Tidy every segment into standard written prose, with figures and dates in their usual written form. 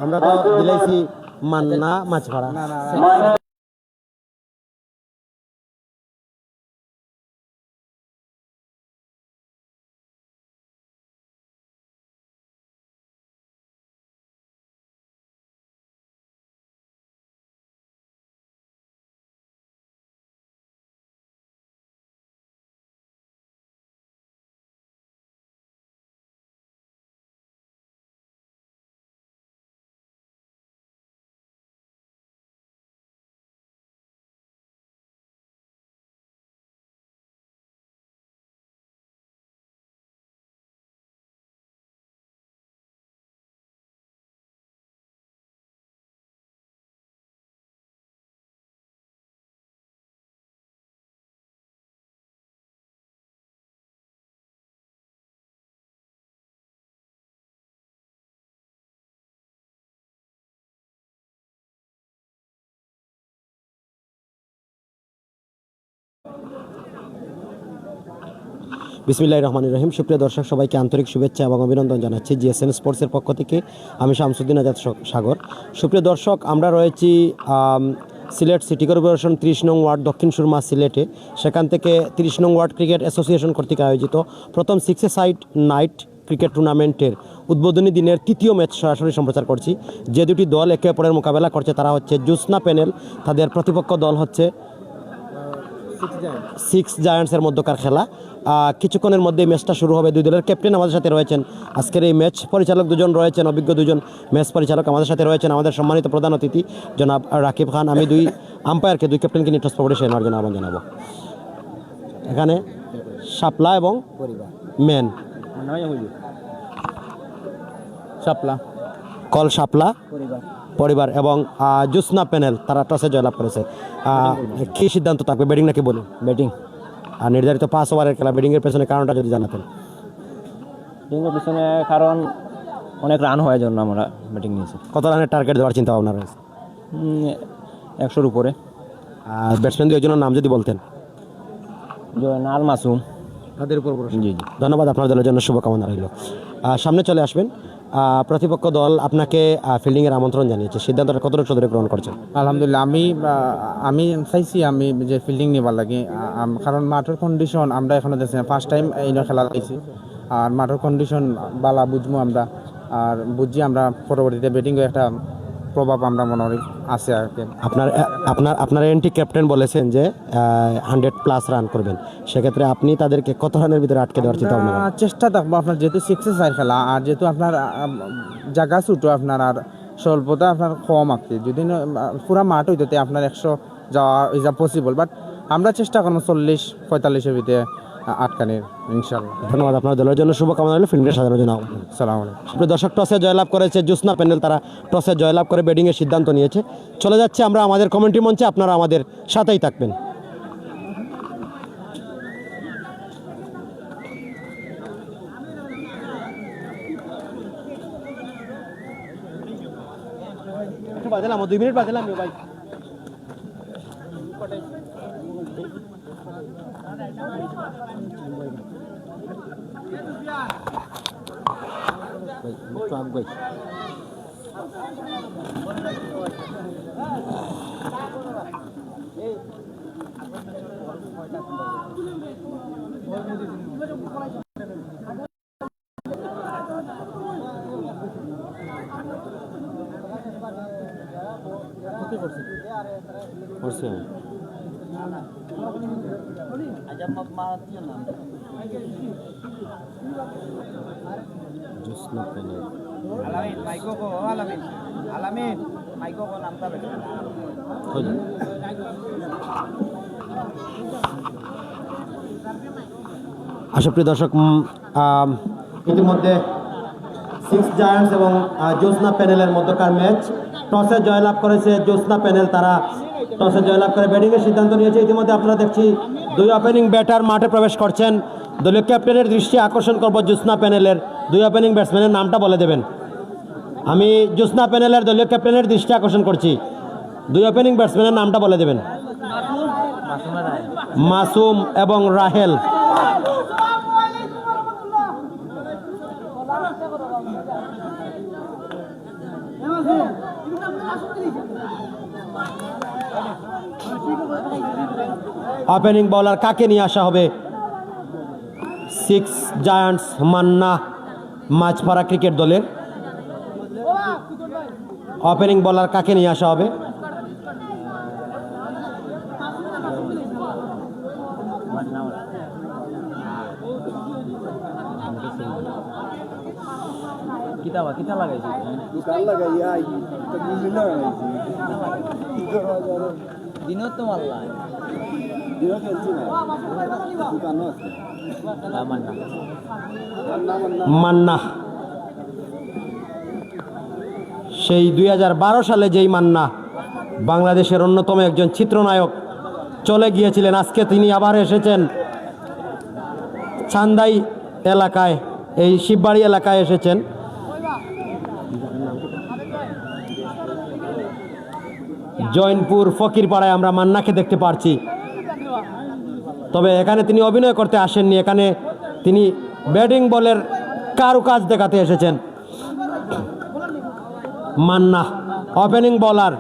আমরা তো দিলাইছি মান্না মাছপাড়া। বিসমিল্লাহির রহমানির রহিম। সুপ্রিয় দর্শক, সবাইকে আন্তরিক শুভেচ্ছা এবং অভিনন্দন জানাচ্ছি জিএসএন স্পোর্টসের পক্ষ থেকে। আমি শামসুদ্দিন আজাদ সাগর। সুপ্রিয় দর্শক, আমরা রয়েছি সিলেট সিটি কর্পোরেশন 30 নং ওয়ার্ড দক্ষিণ সুরমা সিলেটে। সেখান থেকে 30 নং ওয়ার্ড ক্রিকেট অ্যাসোসিয়েশন কর্তৃক আয়োজিত প্রথম 6-a-সাইড নাইট ক্রিকেট টুর্নামেন্টের উদ্বোধনী দিনের তৃতীয় ম্যাচ সরাসরি সম্প্রচার করছি। যে দুটি দল একে অপরের মোকাবেলা করছে তারা হচ্ছে জ্যোৎস্না প্যানেল, তাদের প্রতিপক্ষ দল হচ্ছে 6 জায়ান্টসের মধ্যকার খেলা। কিছুক্ষণের মধ্যে ম্যাচটা শুরু হবে। দুই দলের ক্যাপ্টেন আমাদের সাথে রয়েছেন। আজকের এই ম্যাচ পরিচালক দুজন রয়েছেন, অভিজ্ঞ দুজন ম্যাচ পরিচালক আমাদের সাথে রয়েছেন। আমাদের সম্মানিত প্রধান অতিথি জনাব রাকিব খান। আমি দুই আম্পায়ারকে, দুই ক্যাপ্টেনকে নিয়ে টস পড়ে নেওয়ার জন্য আহ্বান জানাবো। এখানে শাপলা এবং মেন শাপলা কল শাপলা পরিবার এবং জ্যোৎস্না প্যানেল তারা টসে জয়লাভ করেছে। কী সিদ্ধান্ত থাকবে, ব্যাটিং নাকি বলুন? ব্যাটিং। আর নির্ধারিত 5 ওভারের খেলা, ব্যাটিংয়ের পেছনে কারণটা যদি জানাতেন। ব্যাটিংয়ের পিছনে কারণ অনেক রান হওয়ার জন্য আমরা ব্যাটিং নিয়েছি। কত রানের টার্গেট দেওয়ার চিন্তা ভাবনা রয়েছে? 100-র উপরে। আর ব্যাটসম্যান দুজনের নাম যদি বলতেন। জয়নাল মাসুম। তাদের উপর জি জি, ধন্যবাদ। আপনার দলের জন্য শুভকামনা রইল। সামনে চলে আসবেন। প্রতিপক্ষ দল আপনাকে ফিল্ডিংয়ের আমন্ত্রণ জানিয়েছে, সিদ্ধান্তটা কতটুকু সদরে গ্রহণ করছেন? আলহামদুলিল্লাহ, আমি চাইছি আমি যে ফিল্ডিং নিবার লাগে, কারণ মাঠের কন্ডিশন আমরা এখনো দেখছি না, ফার্স্ট টাইম এই খেলা লাগছি। আর মাঠের কন্ডিশন বালা বুঝবো আমরা, আর বুঝি আমরা পরবর্তীতে ব্যাটিংয়ে একটা প্রভাব আমরা মনে করি আছে আর কি। আপনার এন্টি ক্যাপ্টেন বলেছেন যে 100+ রান করবেন, সেক্ষেত্রে আপনি তাদেরকে কত রানের ভিতরে আটকে দেওয়ার চিন্তা ভাবনা? চেষ্টা থাকবো আপনার, যেহেতু 6-a-সাইড খেলা, আর যেহেতু আপনার জায়গা ছোটো আপনার, আর স্বল্পতা আপনার কম আঁকতে, যদি পুরা মাঠ হইতে আপনার 100 যাওয়া ইজ পসিবল, বাট আমরা চেষ্টা করবো 40-45-এর ভিতরে আটকানির ইনশাআল্লাহ। ধন্যবাদ। আপনার দলের জন্য শুভকামনা রইল। ফিল্ডে সাজানোর জন্য সালাম আলাইকুম। সুপ্রিয় দর্শক, টসে জয়লাভ করেছে জ্যোৎস্না প্যানেল, তারা টসে জয়লাভ করে ব্যাটিংয়ের সিদ্ধান্ত নিয়েছে। চলে যাচ্ছে আমরা আমাদের কমেন্ট্রি মঞ্চে, আপনারা আমাদের সাথেই থাকবেন। বাজলাম 2 মিনিট বাজলাম ভাই। সুপ্রিয় দর্শক, ইতিমধ্যে 6 জায়ান্টস এবং জ্যোৎস্না প্যানেলের মধ্যকার ম্যাচ। টসে জয়লাভ করেছে জ্যোৎস্না প্যানেল, তারা টসে জয়লাভ করে ব্যাটিংয়ের সিদ্ধান্ত নিয়েছে। ইতিমধ্যে আপনারা দেখছি দুই ওপেনিং ব্যাটার মাঠে প্রবেশ করছেন। দলীয় ক্যাপ্টেনের দৃষ্টি আকর্ষণ করব জ্যোৎস্না প্যানেলের দুই ওপেনিং ব্যাটসম্যানের নামটা বলে দেবেন। আমি জ্যোৎস্না প্যানেলের দলীয় ক্যাপ্টেনের দৃষ্টি আকর্ষণ করছি, দুই ওপেনিং ব্যাটসম্যানের নামটা বলে দেবেন। মাসুম এবং রাহেল। ওপেনিং বোলার কাকে নিয়ে আসা হবে? Six giants Manna Majhpara cricket দলের ওপেনিং বোলার কাকে নিয়ে আসা হবে? কিতা লাগাইছি দিনত তো মারলা মান্না, সেই 2012 সালে যেই মান্না বাংলাদেশের অন্যতম একজন চিত্রনায়ক চলে গিয়েছিলেন, আজকে তিনি আবার এসেছেন চান্দাই এলাকায়, এই শিববাড়ি এলাকায় এসেছেন। জৈনপুর ফকিরপাড়ায় আমরা মান্নাকে দেখতে পারছি, তবে এখানে তিনি অভিনয় করতে আসেননি, এখানে তিনি ব্যাটিং বলের কারুকাজ দেখাতে এসেছেন। মান্না ওপেনিং বোলার,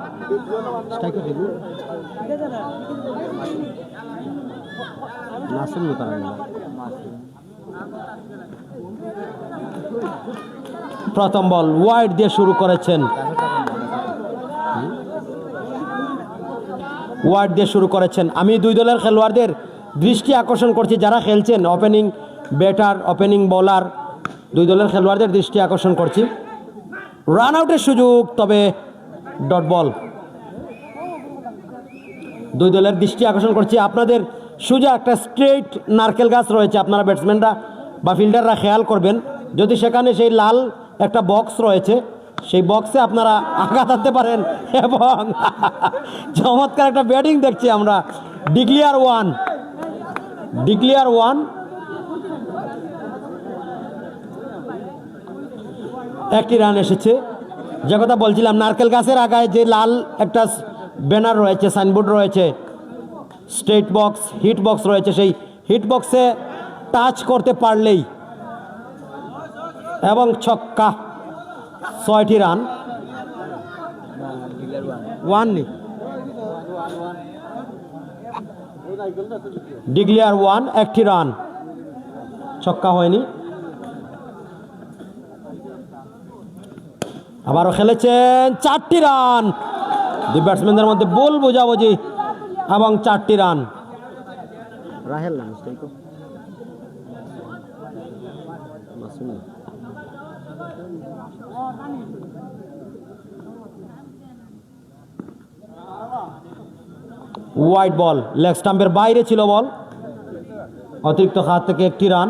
প্রথম বল ওয়াইড দিয়ে শুরু করেছেন, ওয়াইড দিয়ে শুরু করেছেন। আমি দুই দলের খেলোয়াড়দের দৃষ্টি আকর্ষণ করছি, যারা খেলছেন ওপেনিং ব্যাটার ওপেনিং বোলার, দুই দলের খেলোয়াড়দের দৃষ্টি আকর্ষণ করছি। রান আউটের সুযোগ, তবে ডট বল। দুই দলের দৃষ্টি আকর্ষণ করছি, আপনাদের সোজা একটা স্ট্রেট নারকেল গাছ রয়েছে, আপনারা ব্যাটসম্যানরা বা ফিল্ডাররা খেয়াল করবেন, যদি সেখানে সেই লাল একটা বক্স রয়েছে, সেই বক্সে আপনারা আঘাত আনতে পারেন। এবং চমৎকার একটা ব্যাটিং দেখছি আমরা। Declare one, declare one. একটি রান এসেছে। যে কথা বলছিলাম, নারকেল গাছের আগায় যে লাল একটা ব্যানার রয়েছে, সাইনবোর্ড রয়েছে, স্ট্রেট বক্স, হিট বক্স রয়েছে, সেই হিট বক্সে টাচ করতে পারলেই এবং ছক্কা, 6টি রান। ওয়ান নি ডিক্লিয়ার ওয়ান, 1টি রান, ছক্কা হয়নি। আবারও খেলেছেন, 4টি রান। দুই ব্যাটসম্যানদের মধ্যে বল বোঝাবুঝি এবং 4টি রান। রাহেল না মিস্টেক মাসুমি। ওয়াইড বল, লেগ স্টাম্পের বাইরে ছিল বল, অতিরিক্ত হাত থেকে 1টি রান।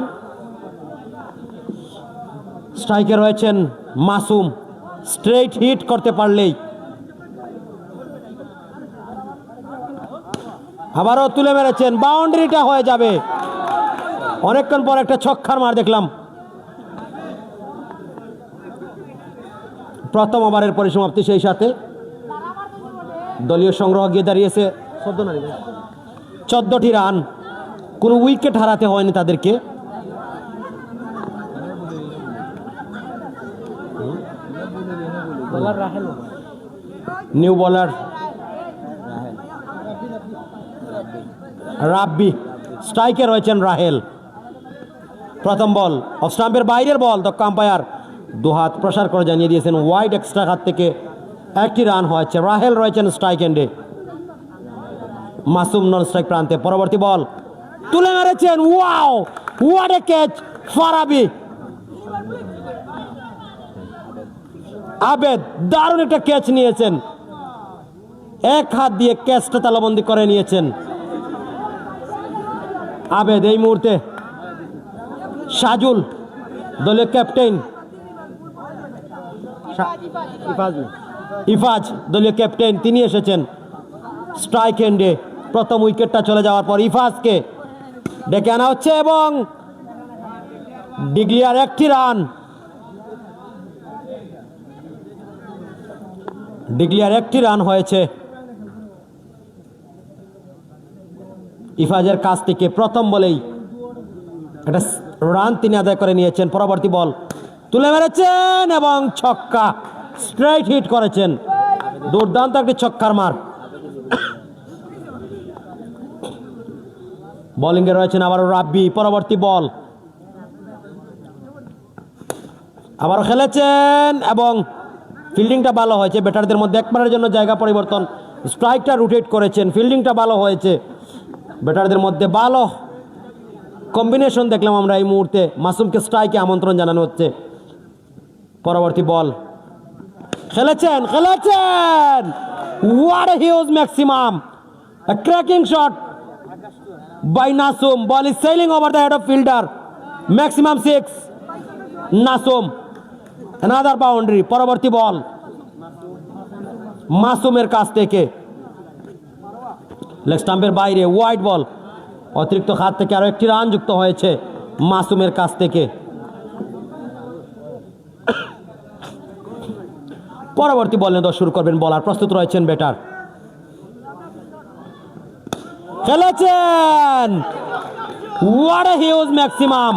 স্ট্রাইকে রয়েছেন মাসুম, স্ট্রেট হিট করতে পারলেই। আবারও তুলে মেরেছেন, বাউন্ডারিটা হয়ে যাবে। অনেকক্ষণ পর একটা ছক্কার মার দেখলাম। প্রথম ওভারের পরিসমাপ্তি, সেই সাথে দলীয় সংগ্রহ গিয়ে দাঁড়িয়েছে 14টি রান। কোনো উইকেট হারাতে হয়নি তাদেরকে। নিউ বোলার রাব্বি, স্ট্রাইকে রয়েছেন রাহেল। প্রথম বল অফ স্টাম্পের বাইরের বল, দক্ষ আম্পায়ার দুহাত প্রসার করে জানিয়ে দিয়েছেন ওয়াইড, এক্সট্রা হাত থেকে 1টি রান হয়েছে। রাহেল রয়েছেন স্ট্রাইক এন্ডে, মাসুম নন স্ট্রাইক প্রান্তে। পরবর্তী বল তুলে মেরেছেন, wow what a catch, Farabi Abed দারুণ একটা ক্যাচ নিয়েছেন, এক হাত দিয়ে ক্যাচটা তালাবন্দি করে নিয়েছেন আবেদ। এই মুহূর্তে সাজুল দলীয় ক্যাপ্টেন, ইফাজ দলীয় ক্যাপ্টেন, তিনি এসেছেন স্ট্রাইক এন্ডে। প্রথম উইকেটটা চলে যাওয়ার পর ইফাজকে ডেকে আনা হচ্ছে এবং ডিক্লিয়ার 1টি রান। ডিক্লিয়ার 1টি রান হয়েছে ইফাজের কাছ থেকে। প্রথম বলেই একটা রান তিনি আদায় করে নিয়েছেন। পরবর্তী বল তুলে মেরেছেন এবং ছক্কা, স্ট্রেট হিট করেছেন। দুর্দান্ত একটি ছক্কার মার। বোলিংয়ে রয়েছেন আবারও রাব্বি। পরবর্তী বল, আবারও খেলেছেন এবং ফিল্ডিংটা ভালো হয়েছে। ব্যাটারদের মধ্যে একবারের জন্য জায়গা পরিবর্তন, স্ট্রাইকটা রোটেট করেছেন, ফিল্ডিংটা ভালো হয়েছে। ব্যাটারদের মধ্যে ভালো কম্বিনেশন দেখলাম আমরা এই মুহূর্তে। মাসুমকে স্ট্রাইকে আমন্ত্রণ জানানো হচ্ছে। পরবর্তী বল, খেলেছেন what a huge maximum, a cracking shot by Nasum. Ball is sailing over the head of fielder. Maximum 6. Nasum, another boundary. পরবর্তী বল মাসুমের কাছ থেকে লেগ স্টাম্পের বাইরে, ওয়াইড বল। অতিরিক্ত খাত থেকে আরো একটি রান যুক্ত হয়েছে মাসুমের কাছ থেকে। পরবর্তী বল নিয়ে শুরু করবেন বলার, প্রস্তুত রয়েছেন ব্যাটার। খেলেছেন হোয়াট এ হিউজ ম্যাক্সিমাম,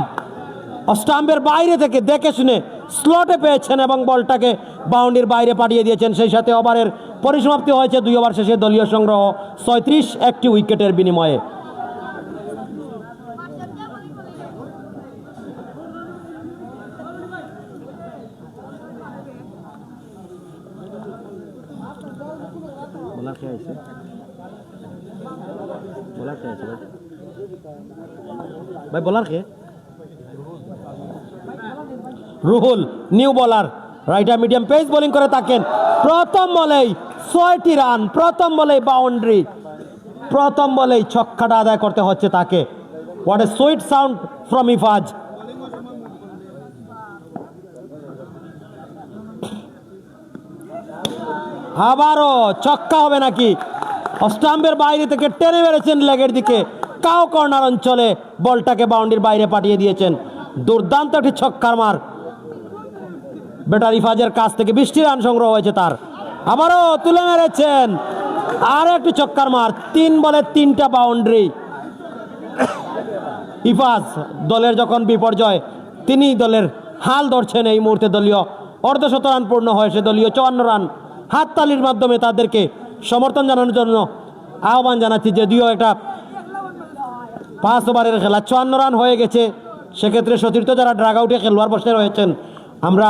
স্টাম্পের বাইরে থেকে দেখে শুনে স্লটে পেয়েছেন এবং বলটাকে বাউন্ডারির বাইরে পাঠিয়ে দিয়েছেন। সেই সাথে ওভারের পরিসমাপ্তি হয়েছে 2 ওভার শেষে দলীয় সংগ্রহ 36 একটি উইকেটের বিনিময়ে। ভাই বলার কে? রুহুল, নিউ বলার, রাইটার মিডিয়াম পেস বোলিং করে থাকেন। প্রথম বলেই 6টি রান, প্রথম বলেই বাউন্ডারি, প্রথম বলেই ছক্কাটা আদায় করতে হচ্ছে তাকে। What a sweet sound from Ifaz. আবারও ছক্কা হবে নাকি? স্টাম্পের বাইরে থেকে টেনে মেরেছেন লেগের দিকে, কাউ কর্নার অঞ্চলে বলটাকে বাউন্ডারির বাইরে পাঠিয়ে দিয়েছেন। দুর্দান্ত একটি ছক্কার মার ব্যাটার ইফাজের কাছ থেকে। 20টি রান সংগ্রহ হয়েছে তার। আবারও তুলে মেরেছেন, আর একটি ছক্কার মার। 3 বলে 3টা বাউন্ডারি। ইফাজ দলের যখন বিপর্যয়, তিনি দলের হাল ধরছেন এই মুহূর্তে। দলীয় অর্ধশত রান পূর্ণ হয়েছে, দলীয় 54 রান। হাততালির মাধ্যমে তাদেরকে সমর্থন জানানোর জন্য আহ্বান জানাচ্ছি। যদিও এটা 5 ওভারের খেলা, 54 রান হয়ে গেছে। সেক্ষেত্রে সতীর্থ যারা ড্রাগ আউটে খেলোয়াড় বসে রয়েছেন, আমরা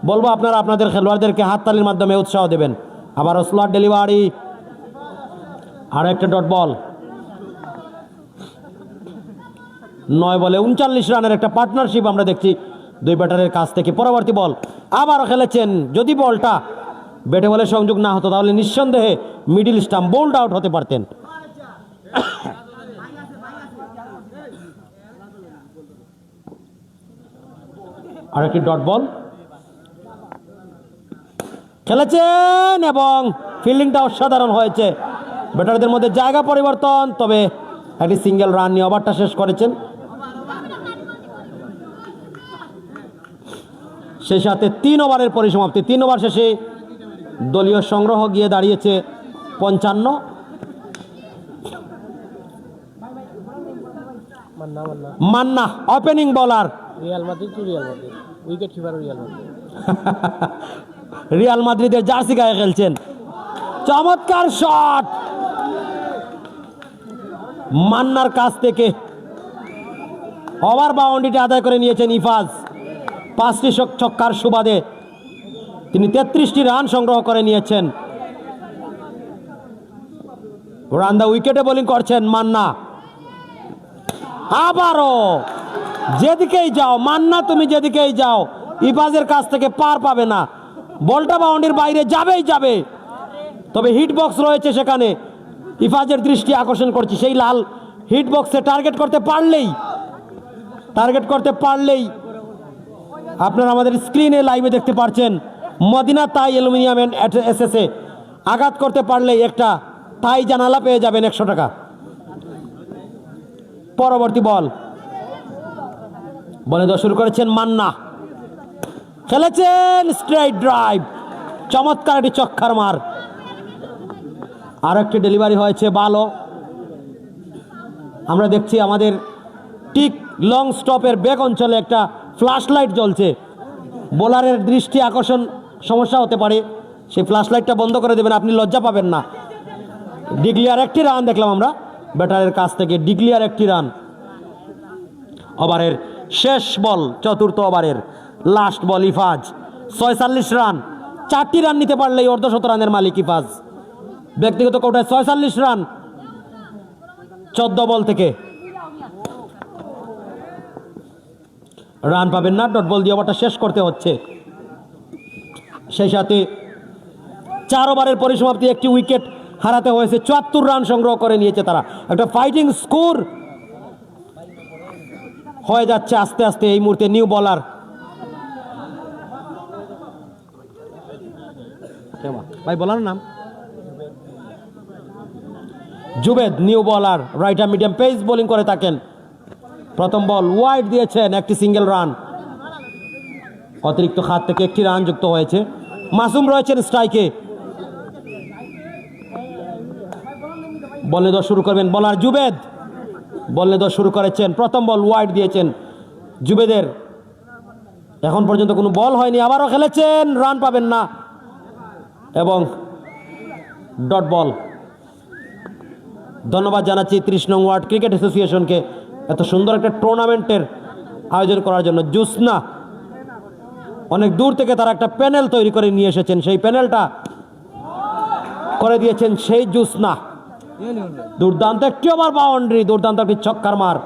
বলবো আপনারা আপনাদের খেলোয়াড়দেরকে হাততালির মাধ্যমে উৎসাহ দেবেন। আবারও স্লট ডেলিভারি, আর একটা ডট বল। 9 বলে 39 রানের একটা পার্টনারশিপ আমরা দেখছি 2 ব্যাটারের কাছ থেকে। পরবর্তী বল, আবারও খেলেছেন। যদি বলটা ব্যাটে বলে সংযোগ না হতো তাহলে নিঃসন্দেহে মিডিল স্টাম্প বোল্ড আউট হতে পারতেন। আর একটি ডট বল খেলেছেন এবং ফিল্ডিংটা অসাধারণ হয়েছে। ব্যাটারদের মধ্যে জায়গা পরিবর্তন, তবে একটি সিঙ্গেল রান নিয়ে ওভারটা শেষ করেছেন। সেই সাথে 3 ওভারের পরিসমাপ্তি। 3 ওভার শেষে দলীয় সংগ্রহ গিয়ে দাঁড়িয়েছে 55। মান্না ওপেনিং বলার। রিয়াল মাদ্রিদের জার্সি গায়ে খেলছেন। চমৎকার শট মান্নার কাছ থেকে। ওভার বাউন্ডারিটা আদায় করে নিয়েছেন ইফাজ। 5টি ছক্কার সুবাদে তিনি 33টি রান সংগ্রহ করে নিয়েছেন। রান দা উইকেটে বোলিং করছেন মান্না। আবারও যেদিকেই যাও মান্না, তুমি যেদিকেই যাও ইফাজের কাছ থেকে পার পাবে না। বলটা বাউন্ডারির বাইরে যাবেই যাবে, তবে হিট বক্স রয়েছে সেখানে। ইফাজের দৃষ্টি আকর্ষণ করছে সেই লাল হিট বক্সে টার্গেট করতে পারলেই আপনারা আমাদের স্ক্রিনে লাইভে দেখতে পাচ্ছেন মদিনা তাই অ্যালুমিনিয়াম এন্ড এসএসএ আঘাত করতে পারলেই একটা তাই জানালা পেয়ে যাবেন 100 টাকা। পরবর্তী বল বলে শুরু করেছেন মান্না। খেলেছেন স্ট্রেট ড্রাইভ, চমৎকার একটি ছক্কার মার। আর একটি ডেলিভারি হয়েছে ভালো। আমরা দেখছি আমাদের ঠিক লং স্টপের ব্যাক অঞ্চলে একটা ফ্ল্যাশ লাইট জ্বলছে। বোলারের দৃষ্টি আকর্ষণ সমস্যা হতে পারে, সেই ফ্ল্যাশ লাইটটা বন্ধ করে দেবেন, আপনি লজ্জা পাবেন না। ডিক্লিয়ার একটি রান দেখলাম আমরা। ব্যাটারের কাছ থেকে ডিক্লিয়ার একটি রান। ওভারের শেষ বল, চতুর্থ ওভারের লাস্ট বল ইফাজ, 46 রান। 4টি রান নিতে পারলেই অর্ধশত রানের মালিক ইফাজ। ব্যক্তিগত কোটায় 46 রান 14 বল থেকে। রান পাবেন না, ডট বল দিয়ে ওভারটা শেষ করতে হচ্ছে। সেই সাথে 4 ওভারের পরিসমাপ্তি, একটি উইকেট হারাতে হয়েছে। 74 রান সংগ্রহ করে নিয়েছে তারা। একটা ফাইটিং স্কোর হয়ে যাচ্ছে আস্তে আস্তে এই মুহূর্তে। নিউ বলার ভাই, বলার নাম জুবেদ, নিউ বলার, right arm medium pace bowling করে থাকেন। প্রথম বল ওয়াইড দিয়েছেন, একটি সিঙ্গেল রান। অতিরিক্ত খাত থেকে একটি রান যুক্ত হয়েছে। মাসুম রয়েছেন স্ট্রাইকে। বলে 10 শুরু করবেন বলার জুবেদ। বলে 10 শুরু করেছেন। প্রথম বল ওয়াইড দিয়েছেন জুবেদের। এখন পর্যন্ত কোনো বল হয়নি। আবারও খেলেছেন, রান পাবেন না এবং ডট বল। ধন্যবাদ জানাচ্ছি 30 নং ওয়ার্ড ক্রিকেট অ্যাসোসিয়েশনকে এত সুন্দর একটা টুর্নামেন্টের আয়োজন করার জন্য। জুসনা অনেক দূর থেকে তারা একটা প্যানেল তৈরি করে নিয়ে এসেছেন, সেই প্যানেলটা করে দিয়েছেন সেই জুসনা। দুর্দান্ত একটি ওভার বাউন্ডারি, দুর্দান্ত একটি ছক্কার মার।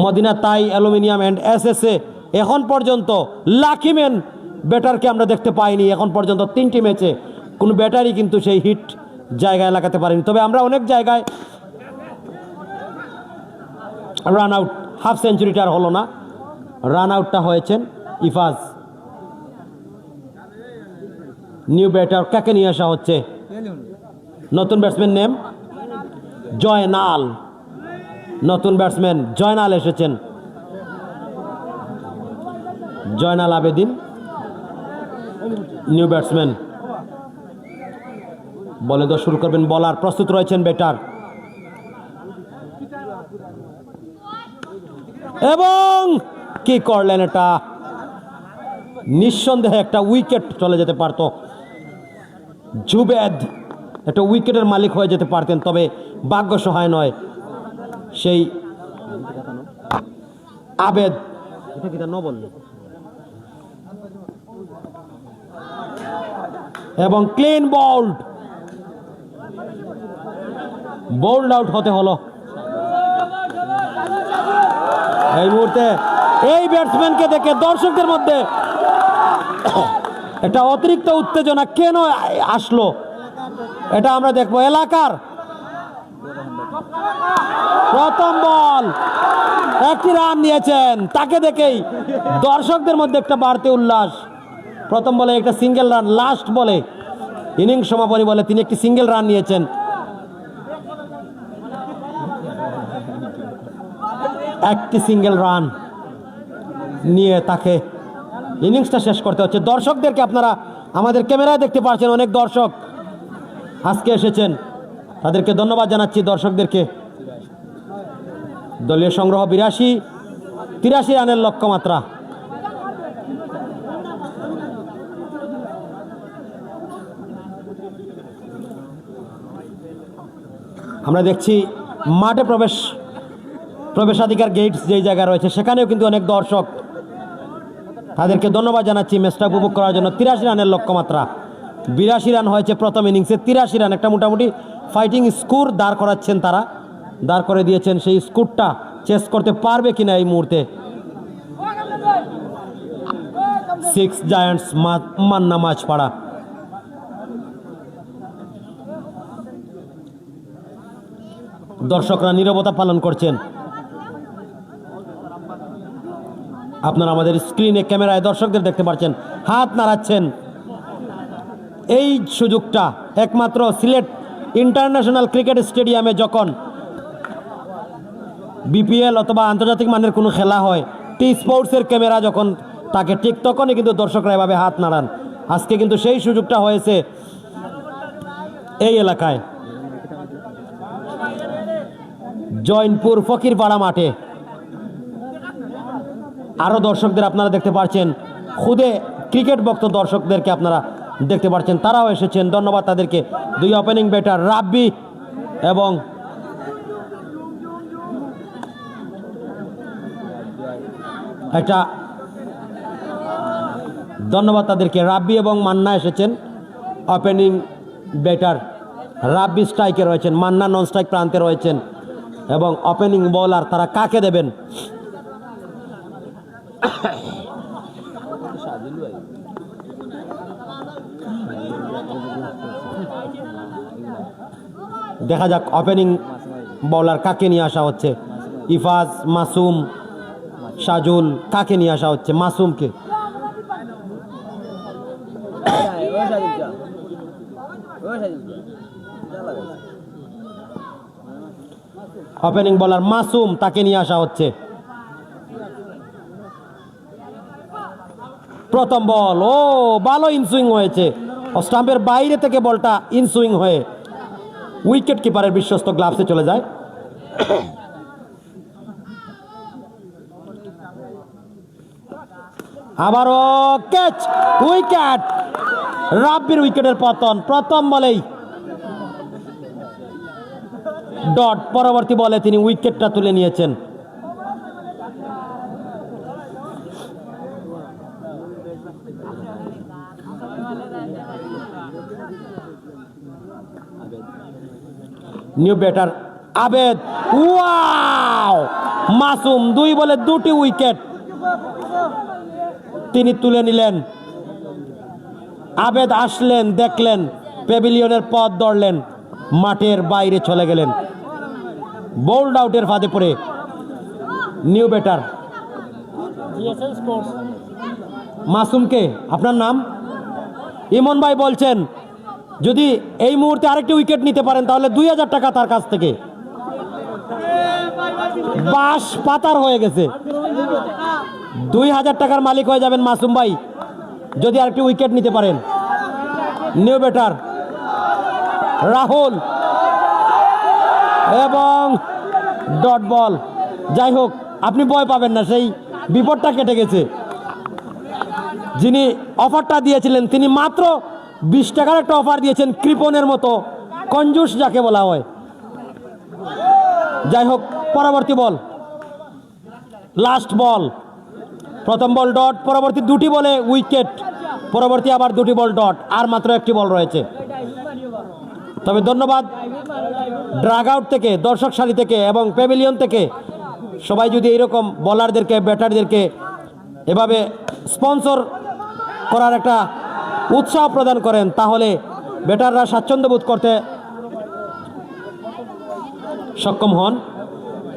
মদিনা তাই অ্যালুমিনিয়াম অ্যান্ড এসএসএ এখন পর্যন্ত লাকি ম্যান ব্যাটারকে আমরা দেখতে পাইনি। এখন পর্যন্ত 3টি ম্যাচে কোনো ব্যাটারই কিন্তু সেই হিট জায়গায় লাগাতে পারেনি। তবে আমরা অনেক জায়গায় রান আউট, হাফ সেঞ্চুরিটা আর হলো না, রান আউটটা হয়েছেন ইফাজ। নিউ ব্যাটার কাকে নিয়ে আসা হচ্ছে? নতুন ব্যাটসম্যান নেম জয়নাল। নতুন ব্যাটসম্যান জয়নাল এসেছেন, জয়নাল আবেদিন নিউ ব্যাটসম্যান। বলে 10 শুরু করবেন বলার, প্রস্তুত রয়েছেন ব্যাটার এবং কি করলেন এটা? নিঃসন্দেহে একটা উইকেট চলে যেতে পারত। জুবেদ একটা উইকেটের মালিক হয়ে যেতে পারতেন, তবে ভাগ্য সহায় নয়। সেই আবেদ এটা কি ন বলল এবং ক্লিন বোল্ড আউট হতে হলো এই মুহূর্তে। এই ব্যাটসম্যানকে দেখে দর্শকদের মধ্যে একটা অতিরিক্ত উত্তেজনা কেন আসলো এটা আমরা দেখবো। এলাকার প্রথম বল, একটি রান নিয়েছেন, তাকে দেখেই দর্শকদের মধ্যে একটা বাড়তি উল্লাস। প্রথম বলে একটা সিঙ্গেল রান, লাস্ট বলে ইনিংস সমাপনী বলে তিনি একটি সিঙ্গেল রান নিয়েছেন। একটি সিঙ্গেল রান নিয়ে তাকে ইনিংসটা শেষ করতে হচ্ছে। দর্শকদেরকে আপনারা আমাদের ক্যামেরায় দেখতে পাচ্ছেন, অনেক দর্শক আজকে এসেছেন, তাদেরকে ধন্যবাদ জানাচ্ছি দর্শকদেরকে। দলীয় সংগ্রহ 83 রানের লক্ষ্যমাত্রা। আমরা দেখছি মাঠে প্রবেশাধিকার গেটস যেই জায়গায় রয়েছে সেখানেও কিন্তু অনেক দর্শক, তাদেরকে ধন্যবাদ জানাচ্ছি ম্যাচটা উপভোগ করার জন্য। 83 রানের লক্ষ্যমাত্রা। 82 রান হয়েছে প্রথম ইনিংসে। 83 রান একটা মোটামুটি ফাইটিং স্কোর দাঁড় করাচ্ছেন তারা, দাঁড় করে দিয়েছেন। সেই স্কোরটা চেস করতে পারবে কিনা এই মুহূর্তে 6 জায়ান্টস মান্না মাঝপাড়া। দর্শকরা নীরবতা পালন করছেন। আপনারা আমাদের স্ক্রিনে ক্যামেরায় দর্শকদের দেখতে পাচ্ছেন, হাত নাড়াচ্ছেন। এই সুযোগটা একমাত্র সিলেট ইন্টারন্যাশনাল ক্রিকেট স্টেডিয়ামে যখন বিপিএল অথবা আন্তর্জাতিক মানের কোনো খেলা হয়, টি স্পোর্টসের ক্যামেরা যখন তাকে, ঠিক তখনই কিন্তু দর্শকরা এভাবে হাত নাড়ান। আজকে কিন্তু সেই সুযোগটা হয়েছে এই এলাকায়, জৈনপুর ফকিরপাড়া মাঠে। আরও দর্শকদের আপনারা দেখতে পাচ্ছেন, খুদে ক্রিকেট ভক্ত দর্শকদেরকে আপনারা দেখতে পাচ্ছেন, তারাও এসেছেন, ধন্যবাদ তাদেরকে। 2 ওপেনিং ব্যাটার রাব্বি এবং একটা ধন্যবাদ তাদেরকে। রাব্বি এবং মান্না এসেছেন ওপেনিং ব্যাটার। রাব্বি স্ট্রাইকে রয়েছেন, মান্না নন স্ট্রাইক প্রান্তে রয়েছেন এবং ওপেনিং বোলার তারা কাকে দেবেন? দেখা যাক ওপেনিং বোলার কাকে নিয়ে আসা হচ্ছে। ইফাজ, মাসুম, সাজুল, কাকে নিয়ে আসা হচ্ছে? মাসুমকে। ওপেনিং বোলার মাসুম, তাকে নিয়ে আসা হচ্ছে। প্রথম বল, ও ভালো ইনসুইং হয়েছে, স্টাম্পের বাইরে থেকে বলটা ইনসুইং হয়ে উইকেট কিপারের বিশ্বস্ত গ্লাভসে চলে যায়। আবারও ক্যাচ, উইকেট। রাব্বির উইকেটের পতন প্রথম বলেই। ডট, পরবর্তী বলে তিনি উইকেটটা তুলে নিয়েছেন। নিউ ব্যাটার আবেদ, ওয়াও! মাসুম 2 বলে 2টি উইকেট তিনি তুলে নিলেন। আবেদ আসলেন, দেখলেন, প্যাভিলিয়নের পথ ধরলেন, মাঠের বাইরে চলে গেলেন। বোল্ড আউটের ফাঁদে পড়ে নিউ ব্যাটার মাসুমকে। আপনার নাম? ইমন ভাই বলছেন যদি এই মুহূর্তে আরেকটি উইকেট নিতে পারেন তাহলে 2000 টাকা তার কাছ থেকে। বাস পাতার হয়ে গেছে, 2000 টাকার মালিক হয়ে যাবেন মাসুম ভাই যদি আরেকটি উইকেট নিতে পারেন। নিউ ব্যাটার রাহুল এবং ডট বল। যাই হোক, আপনি ভয় পাবেন না, সেই বিপদটা কেটে গেছে। যিনি অফারটা দিয়েছিলেন তিনি মাত্র 20 টাকার একটা অফার দিয়েছেন, কৃপণের মতো, কঞ্জুস যাকে বলা হয়। যাই হোক, পরবর্তী বল, লাস্ট বল। প্রথম বল ডট, পরবর্তী 2টি বলে উইকেট, পরবর্তী আবার 2টি বল ডট, আর মাত্র 1টি বল রয়েছে। তবে ধন্যবাদ ড্রাগ আউট থেকে, দর্শক সারি থেকে এবং প্যাভিলিয়ন থেকে সবাই যদি এইরকম বলারদেরকে, ব্যাটারদেরকে এভাবে স্পন্সর করার একটা উৎসাহ প্রদান করেন তাহলে ব্যাটাররা স্বাচ্ছন্দ্য বোধ করতে সক্ষম হন।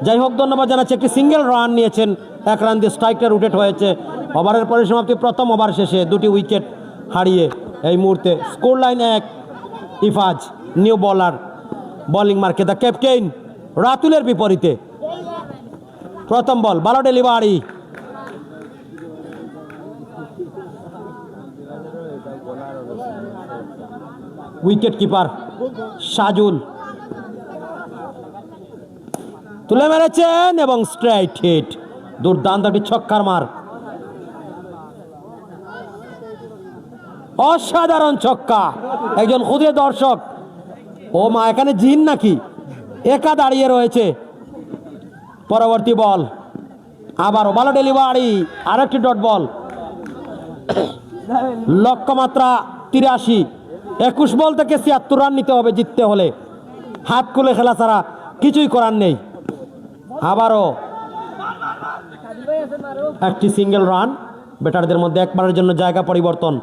যাই হোক, ধন্যবাদ জানাচ্ছি। একটি সিঙ্গেল রান নিয়েছেন, 1 রান দিয়ে স্ট্রাইকটা রোটেট হয়েছে। ওভারের পরিসমাপ্তি, প্রথম ওভার শেষে 2টি উইকেট হারিয়ে এই মুহূর্তে score line 1। Ifaz new bowler, bowling মার্কে দ্য ক্যাপ্টেন রাতুলের বিপরীতে। প্রথম বল, ভালো ডেলিভারি, উইকেট কিপার সাজুল তুলে মেরেছেন এবং স্ট্রাইট হিট। দুর্দান্ত একটি ছক্কার মার, অসাধারণ ছক্কা। একজন ক্ষুদে দর্শক, ও মা, এখানে জিন নাকি, একা দাঁড়িয়ে রয়েছে। পরবর্তী বল, আবারও ভালো ডেলিভারি, আরেকটি ডট বল। লক্ষ্যমাত্রা 83, 21 বল থেকে 76 রান নিতে হবে জিততে হলে। হাত খুলে খেলা ছাড়া কিছুই করার নেই। আবারও একটি সিঙ্গেল রান, ব্যাটারদের মধ্যে একবারের জন্য জায়গা পরিবর্তন।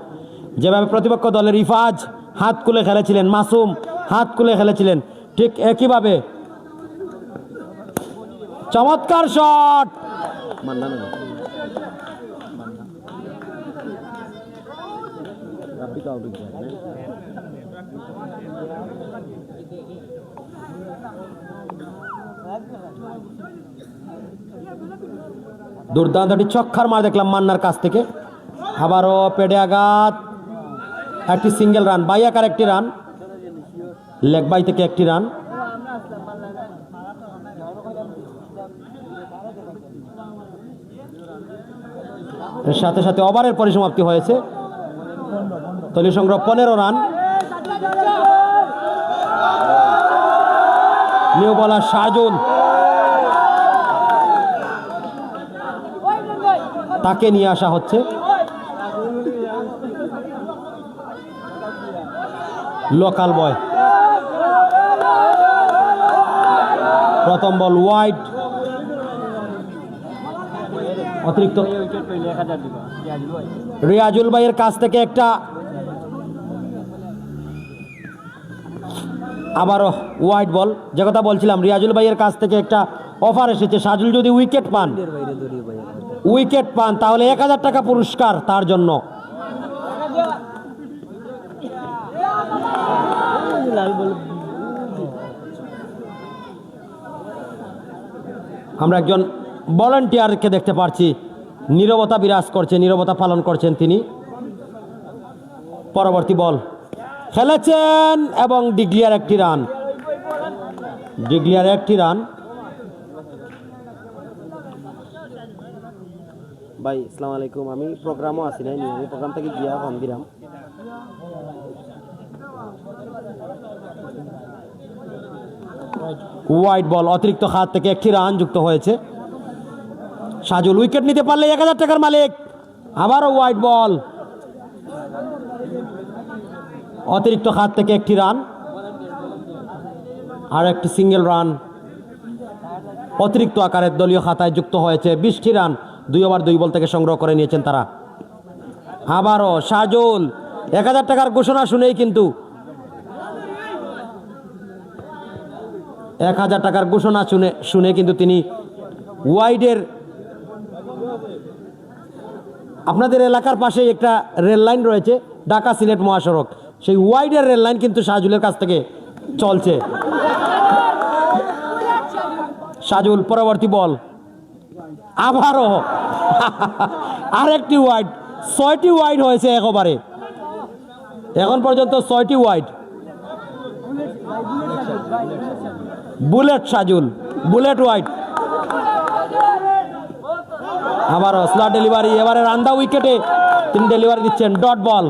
যেভাবে প্রতিপক্ষ দলের ইফাজ হাত খুলে খেলেছিলেন, মাসুম হাত খুলে খেলেছিলেন, ঠিক একইভাবে চমৎকার শট। দুর্দান্ত একটি ছক্কার মার দেখলাম মান্নার কাছ থেকে। আবারও পেডে আঘাত, একটি সিঙ্গেল রান, বাই আকার একটি রান, লেগ বাই থেকে একটি রান। এর সাথে সাথে ওভারের পরিসমাপ্তি হয়েছে। তলি সংগ্রহ 15 রান। নিউ বোলার সাজুল তাকে নিয়ে আসা হচ্ছে। লোকাল বয়, প্রথম বল ওয়াইড, অতিরিক্ত। রিয়াজুল ভাইয়ের কাছ থেকে একটা আবারও ওয়াইড বল। যে কথা বলছিলাম, রিয়াজুল ভাইয়ের কাছ থেকে একটা অফার এসেছে, সাজুল যদি উইকেট পান তাহলে 1000 টাকা পুরস্কার তার জন্য। আমরা একজন ভলান্টিয়ারকে দেখতে পাচ্ছি, নীরবতা বিরাজ করছে, নীরবতা পালন করছেন তিনি। পরবর্তী বল খেলেছেন এবং ডিগ্লিয়ার একটি রান, ভাই আসসালামু আলাইকুম, আমি প্রোগ্রামও আছি নাই, আমি প্রোগ্রাম থেকে গিয়া ফোন দিলাম। ওয়াইড বল, অতিরিক্ত হাত থেকে একটি রান যুক্ত হয়েছে। সাজুল উইকেট নিতে পারলে 1000 টাকার মালিক। আবারও ওয়াইড বল, অতিরিক্ত হাত থেকে একটি রান, আর একটি সিঙ্গেল রান অতিরিক্ত আকারের দলীয় খাতায় যুক্ত হয়েছে। 20টি রান 2 ওভার 2 বল থেকে সংগ্রহ করে নিয়েছেন তারা। আবারও সাজুল 1000 টাকার ঘোষণা শুনেই কিন্তু 1000 টাকার ঘোষণা শুনে কিন্তু তিনি ওয়াইডের, আপনাদের এলাকার পাশে একটা রেল লাইন রয়েছে, ঢাকা সিলেট মহাসড়ক, সেই ওয়াইডের রেল লাইন কিন্তু সাজুলের কাছ থেকে চলছে। সাজুল পরবর্তী বল, আবারও আরেকটি ওয়াইড, 6টি ওয়াইড হয়েছে একবারে, এখন পর্যন্ত 6টি wide. Bullet Sajul, bullet wide, আবারও স্লট ডেলিভারি, এবারে রান্দা উইকেটে তিনি ডেলিভারি দিচ্ছেন। ডট বল,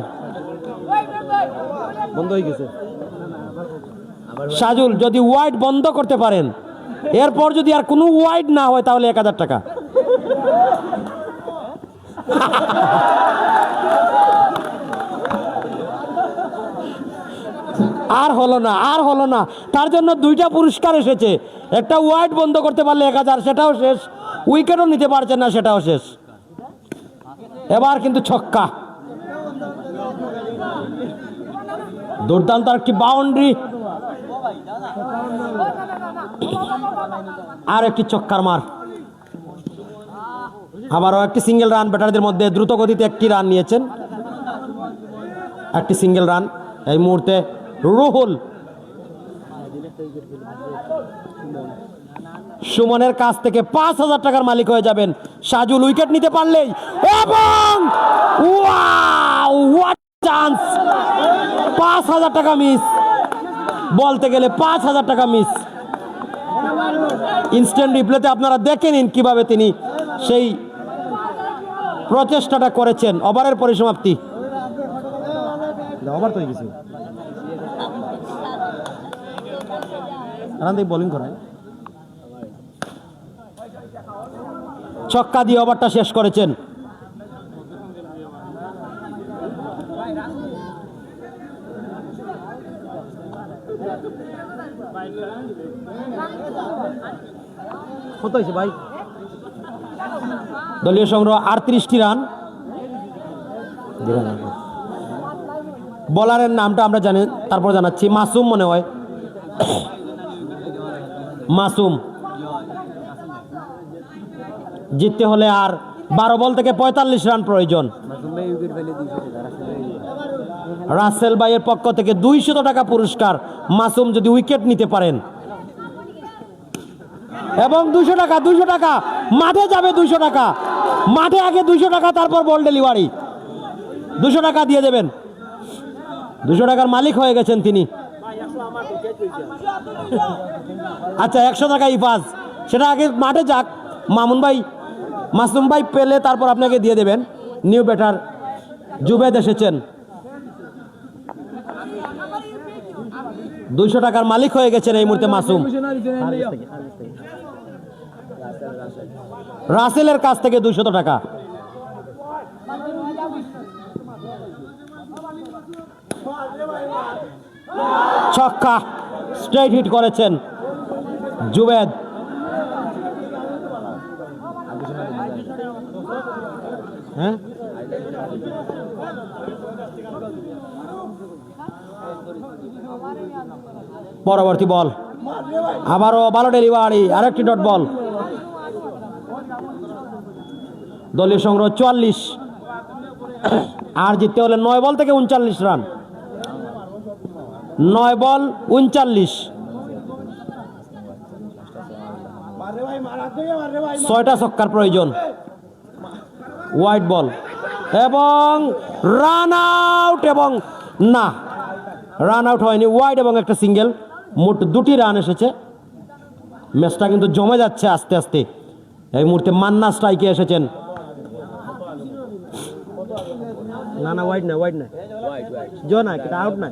বন্ধ হয়ে গেছে। সাজুল যদি ওয়াইড বন্ধ করতে পারেন, এরপর যদি আর কোনো ওয়াইড না হয় তাহলে 1000 টাকা। আর হলো না, তার জন্য 2টা পুরস্কার এসেছে। একটা ওয়াইড বন্ধ করতে পারলে 1000, সেটাও শেষ। উইকেটও নিতে পারছেন না, সেটাও শেষ। এবার কিন্তু ছক্কা, দুর্দান্ত একটি বাউন্ডারি, আর একটি ছক্কার মার, আবারও একটি সিঙ্গেল রান। ব্যাটারদের মধ্যে দ্রুত গতিতে একটি রান নিয়েছেন, একটি সিঙ্গেল রান। এই মুহূর্তে রুহুল সুমনের কাছ থেকে 5000 টাকার মালিক হয়ে যাবেন সাজুল উইকেট নিতে পারলেই। এবং ওয়াও, হোয়াট চান্স! 5000 টাকা মিস, বলতে গেলে 5000 টাকা মিস। ইনস্ট্যান্ট রিপ্লেতে আপনারা দেখে নিন কিভাবে তিনি সেই প্রচেষ্টাটা করেছেন। ওভারের পরিসমাপ্তি, ওভার তো হয়ে গেছে, বোলিং করেন, ছক্কা দিয়ে ওভারটা শেষ করেছেন। কত হয়েছে ভাই? দলীয় সংগ্রহ 38টি রান। বলারের নামটা আমরা জানি, তারপর জানাচ্ছি। মাসুম মনে হয়, মাসুম। জিততে হলে আর 12 বল থেকে 45 রান প্রয়োজন। রাসেল ভাইয়ের পক্ষ থেকে 200 টাকা পুরস্কার, মাসুম যদি উইকেট নিতে পারেন। এবং 200 টাকা মাঠে যাবে, 200 টাকা মাঠে, আগে 200 টাকা, তারপর বল ডেলিভারি। 200 টাকা দিয়ে দেবেন, 200 টাকার মালিক হয়ে গেছেন তিনি। আচ্ছা, 100 টাকা ইফাজ, সেটা আগে মাঠে যাক। মাসুম ভাই পেলে তারপর আপনাকে দিয়ে দেবেন। নিউ ব্যাটার জুবেদ এসেছেন, 200 টাকার মালিক হয়ে গেছেন এই মুহূর্তে মাসুম। রাসেলের কাছ থেকে 200 টাকা। ছক্কা, স্ট্রেট হিট করেছেন জুবেদ। হ্যাঁ, পরবর্তী বল, আবারও ভালো ডেলিভারি, আরেকটি ডট বল। দলীয় সংগ্রহ 44, আর জিততে হলে 9 বল থেকে 39 রান। 9 বল 39, 6টা ছক্কার প্রয়োজন। হোয়াইট বল এবং রান আউট, এবং না, রান আউট হয়নি, ওয়াইড এবং একটা সিঙ্গেল, মোট 2টি রান এসেছে। ম্যাচটা কিন্তু জমে যাচ্ছে আস্তে আস্তে। এই মুহূর্তে মান্না স্ট্রাইকে এসেছেন। না না, ওয়াইড না, ওয়াইড না, জো না, এটা আউট না।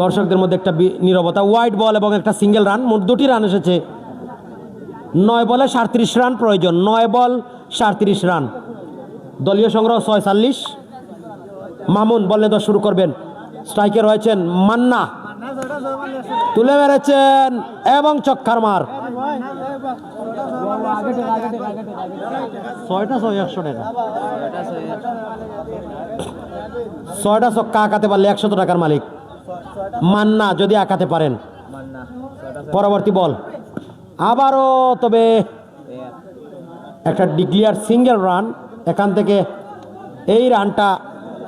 দর্শকদের মধ্যে একটা নীরবতা। ওয়াইড বল এবং একটা সিঙ্গেল রান, মোট 2টি রান এসেছে। 9 বলে 37 রান প্রয়োজন, 9 বল 37 রান। দলীয় সংগ্রহ 46। মামুন বল নিয়ে শুরু করবেন। স্ট্রাইকে রয়েছেন মান্না, তুলে মেরেছেন এবং ছক্কার মার। 6টা 100 টাকা, 6টা ছক্কা আঁকাতে পারলে 100 টাকার মালিক মান্না, যদি আঁকাতে পারেন। পরবর্তী বল আবারও, তবে একটা ডিক্লিয়ার সিঙ্গেল রান। এখান থেকে এই রানটা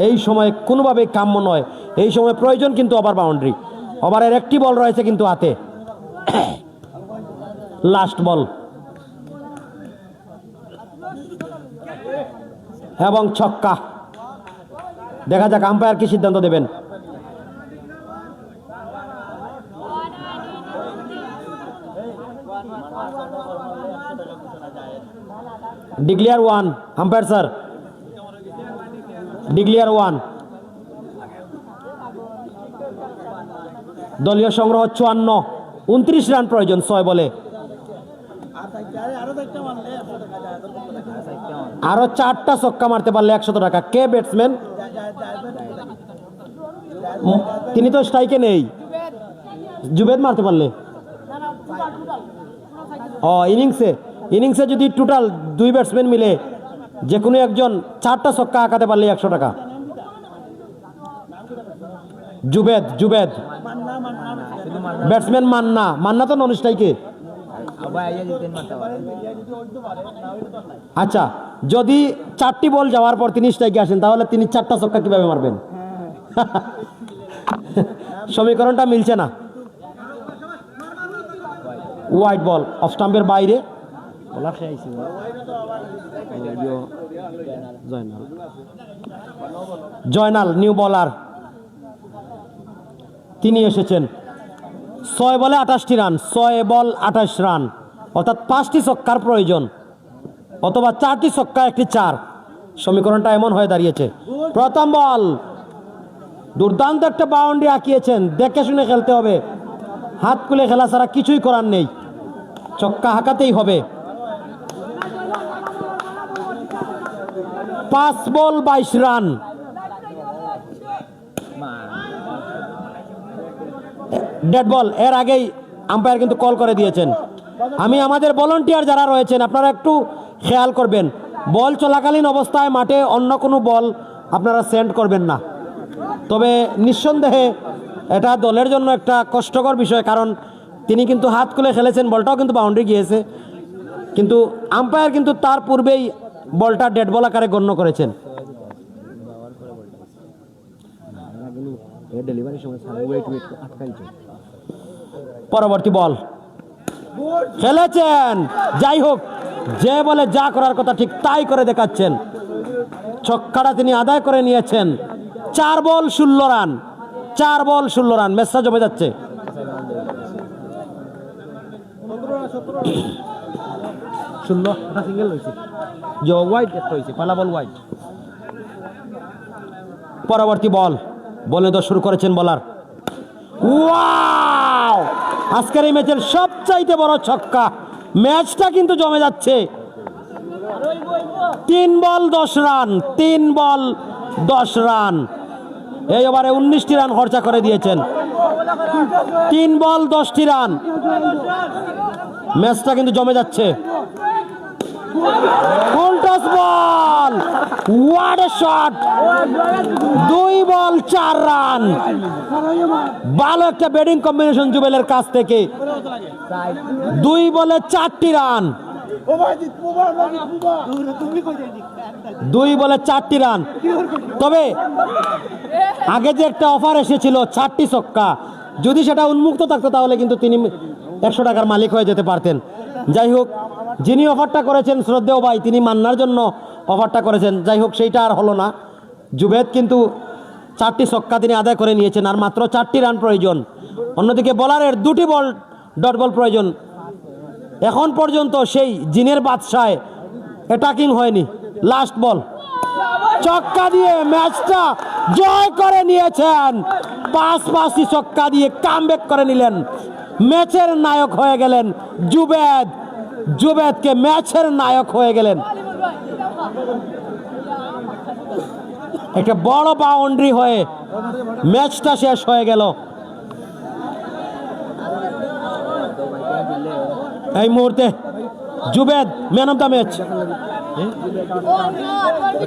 এই সময় কোনোভাবেই কাম্য নয়। এই সময় প্রয়োজন কিন্তু ওভার বাউন্ডারি। ওভারের একটি বল রয়েছে কিন্তু হাতে, লাস্ট বল এবং ছক্কা। দেখা যাক আম্পায়ার কি সিদ্ধান্ত দেবেন। Declare 1, umpire sir, declare 1। দলীয় সংগ্রহ 54, 29 রান প্রয়োজন 6 বলে। আরো 4টা ছক্কা মারতে পারলে 100 টাকা। কে ব্যাটসম্যান? তিনি তো স্ট্রাইকে নেই। জুবেদ মারতে পারলে, ও ইনিংসে যদি টোটাল 2 ব্যাটসম্যান মিলে যে কোনো একজন 4টা ছক্কা আঁকাতে পারলে 100 টাকা। জুবেদ ব্যাটসম্যান মান্না তো নন স্ট্রাইকে। আচ্ছা, যদি 4টি বল যাওয়ার পর তিনি স্ট্রাইকে আসেন, তাহলে তিনি 4টা ছক্কা কিভাবে মারবেন? সমীকরণটা মিলছে না। হোয়াইট বল, অফ স্টাম্পের বাইরে। জয়নাল নিউ বলার, তিনি এসেছেন। 6 বলে 28টি রান, 6 বল 28 রান, অর্থাৎ 5টি ছক্কার প্রয়োজন, অথবা 4টি ছক্কা 1টি 4। সমীকরণটা এমন হয়ে দাঁড়িয়েছে। প্রথম বল, দুর্দান্ত একটা বাউন্ডারি আঁকিয়েছেন। দেখে শুনে খেলতে হবে, হাত খুলে খেলা ছাড়া কিছুই করার নেই। ছক্কা হাঁকাতেই হবে। 5 বল 22 রান। ডেড বল। এর আগেই আম্পায়ার কিন্তু কল করে দিয়েছেন। আমি আমাদের ভলান্টিয়ার যারা রয়েছেন, আপনারা একটু খেয়াল করবেন, বল চলাকালীন অবস্থায় মাঠে অন্য কোনো বল আপনারা সেন্ড করবেন না। তবে নিঃসন্দেহে এটা দলের জন্য একটা কষ্টকর বিষয়, কারণ তিনি কিন্তু হাত খুলে খেলেছেন, বলটাও কিন্তু বাউন্ডারি গিয়েছে, কিন্তু আম্পায়ার কিন্তু তার পূর্বেই বলটা ডেড বল আকারে গণ্য করেছেন। পরবর্তী বল খেলেছেন। যাই হোক, যে বলে যা করার কথা ঠিক তাই করে দেখাচ্ছেন। ছক্কাটা তিনি আদায় করে নিয়েছেন। 4 বল 16 রান, 4 বল 16 রান। ম্যাচটা জমে যাচ্ছে। পরবর্তী বল, বলে তো শুরু করেছেন বলার। ওয়াও! আজকের এই ম্যাচের সবচাইতে বড় ছক্কা। ম্যাচটা কিন্তু জমে যাচ্ছে। 3 বল 10 রান, 3 বল 10 রান। এই ওভারে 19টি রান খরচা করে দিয়েছেন। 3 বল 10টি রান। ম্যাচটা কিন্তু জমে যাচ্ছে। Full toss ball, what a shot! 2 ball 4 run. ভালো একটা ব্যাটিং কম্বিনেশন জুবেলের কাছ থেকে। 2 বলে 4টি রান। 2 বলে 4টি রান। তবে আগে যে একটা অফার এসেছিল 4টি ছক্কা, যদি সেটা উন্মুক্ত থাকতো তাহলে কিন্তু তিনি 100 টাকার মালিক হয়ে যেতে পারতেন। যাই হোক, যিনি অফারটা করেছেন শ্রদ্ধেয় ভাই, তিনি মান্নার জন্য অফারটা করেছেন। যাই হোক, সেইটা আর হলো না। জুবেদ কিন্তু 4টি ছক্কা তিনি আদায় করে নিয়েছেন, আর মাত্র 4টি রান প্রয়োজন। অন্যদিকে বলারের 2টি বল ডট বল প্রয়োজন। এখন পর্যন্ত সেই জিনের বাদশায় অ্যাটাকিং হয়নি। লাস্ট বল ছক্কা দিয়ে ম্যাচটা জয় করে নিয়েছেন। 5 ছক্কা দিয়ে কামব্যাক করে নিলেন। ম্যাচের নায়ক হয়ে গেলেন জুবেদ। জুবেদকে ম্যাচের নায়ক হয়ে গেলেন। একটা বড় বাউন্ডারি হয়ে ম্যাচটা শেষ হয়ে গেল। এই মুহূর্তে Jubed man of the match.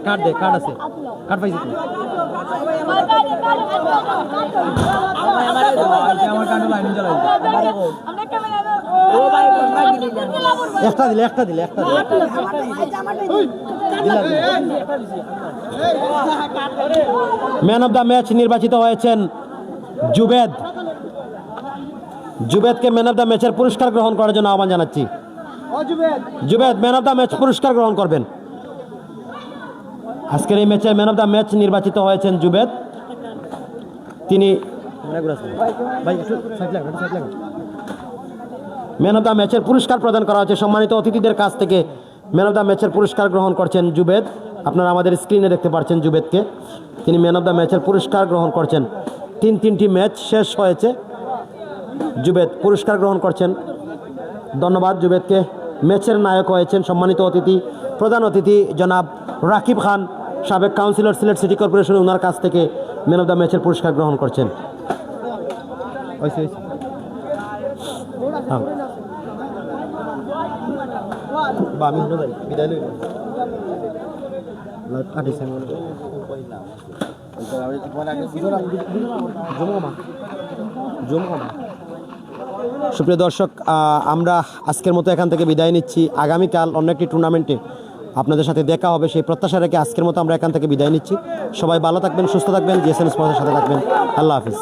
Card দে, কার্ড আছে, কার্ড পাইছি তুই। একটা দিলে ম্যান অফ দ্য ম্যাচ নির্বাচিত হয়েছেন জুবেদ। জুবেদকে ম্যান অফ দ্য ম্যাচের পুরস্কার গ্রহণ করার জন্য আহ্বান জানাচ্ছি। Zubed man of the match পুরস্কার গ্রহণ করবেন। আজকের এই ম্যাচের ম্যান অফ দ্য ম্যাচ নির্বাচিত হয়েছেন জুবেদ। তিনি ম্যান অফ দ্য ম্যাচের পুরস্কার প্রদান করা হচ্ছে। সম্মানিত অতিথিদের কাছ থেকে ম্যান অফ দ্য ম্যাচের পুরস্কার গ্রহণ করছেন জুবেদ। আপনারা আমাদের স্ক্রিনে দেখতে পাচ্ছেন জুবেদকে। তিনি ম্যান অফ দ্য ম্যাচের পুরস্কার গ্রহণ করছেন। 3টি ম্যাচ শেষ হয়েছে। জুবেদ পুরস্কার গ্রহণ করছেন। ধন্যবাদ জুবেদকে। ম্যাচের নায়ক হয়েছেন সম্মানিত অতিথি, প্রধান অতিথি জনাব রাকিব খান, সাবেক কাউন্সিলর সিলেট সিটি কর্পোরেশন। ওনার কাছ থেকে ম্যান অফ দ্য ম্যাচের পুরস্কার গ্রহণ করছেন। সুপ্রিয় দর্শক, আমরা আজকের মতো এখান থেকে বিদায় নিচ্ছি। আগামীকাল অন্য একটি টুর্নামেন্টে আপনাদের সাথে দেখা হবে সেই প্রত্যাশা রেখে আজকের মতো আমরা এখান থেকে বিদায় নিচ্ছি। সবাই ভালো থাকবেন, সুস্থ থাকবেন, জিএসএন স্পোর্টসের সাথে থাকবেন। আল্লাহ হাফিজ।